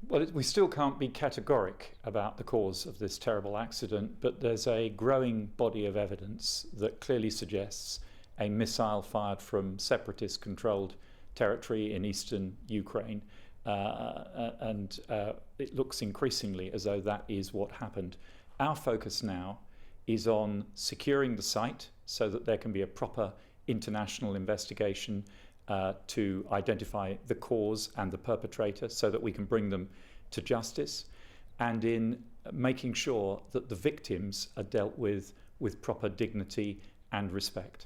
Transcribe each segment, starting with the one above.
Well, we still can't be categoric about the cause of this terrible accident, but there's a growing body of evidence that clearly suggests a missile fired from separatist-controlled territory in eastern Ukraine, and it looks increasingly as though that is what happened. Our focus now is on securing the site so that there can be a proper international investigation to identify the cause and the perpetrator so that we can bring them to justice, and in making sure that the victims are dealt with proper dignity and respect.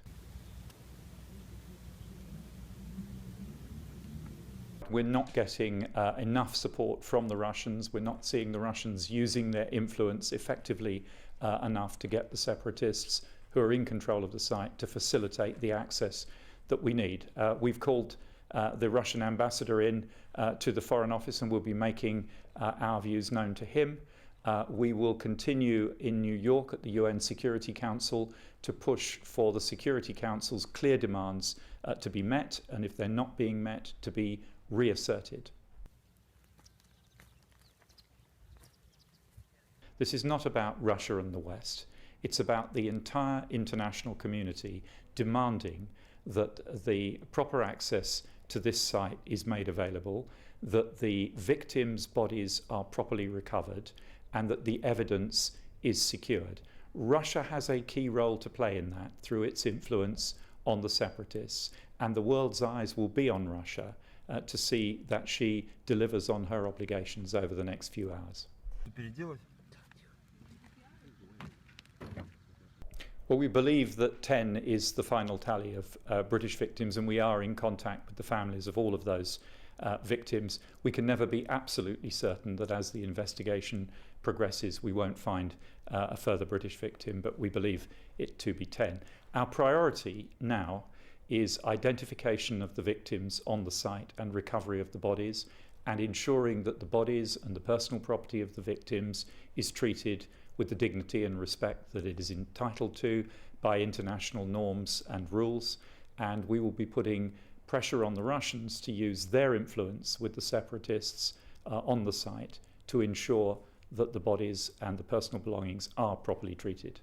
We're not getting enough support from the Russians. We're not seeing the Russians using their influence effectively enough to get the separatists who are in control of the site to facilitate the access that we need. We've called the Russian ambassador in to the Foreign Office, and we'll be making our views known to him. We will continue in New York at the UN Security Council to push for the Security Council's clear demands to be met, and if they're not being met, to be reasserted. This is not about Russia and the West. It's about the entire international community demanding that the proper access to this site is made available, that the victims' bodies are properly recovered, and that the evidence is secured. Russia has a key role to play in that through its influence on the separatists, and the world's eyes will be on Russia to see that she delivers on her obligations over the next few hours. Well, we believe that 10 is the final tally of British victims, and we are in contact with the families of all of those victims. We can never be absolutely certain that as the investigation progresses we won't find a further British victim, but we believe it to be 10. Our priority now is identification of the victims on the site and recovery of the bodies, and ensuring that the bodies and the personal property of the victims is treated with the dignity and respect that it is entitled to by international norms and rules. And we will be putting pressure on the Russians to use their influence with the separatists on the site to ensure that the bodies and the personal belongings are properly treated.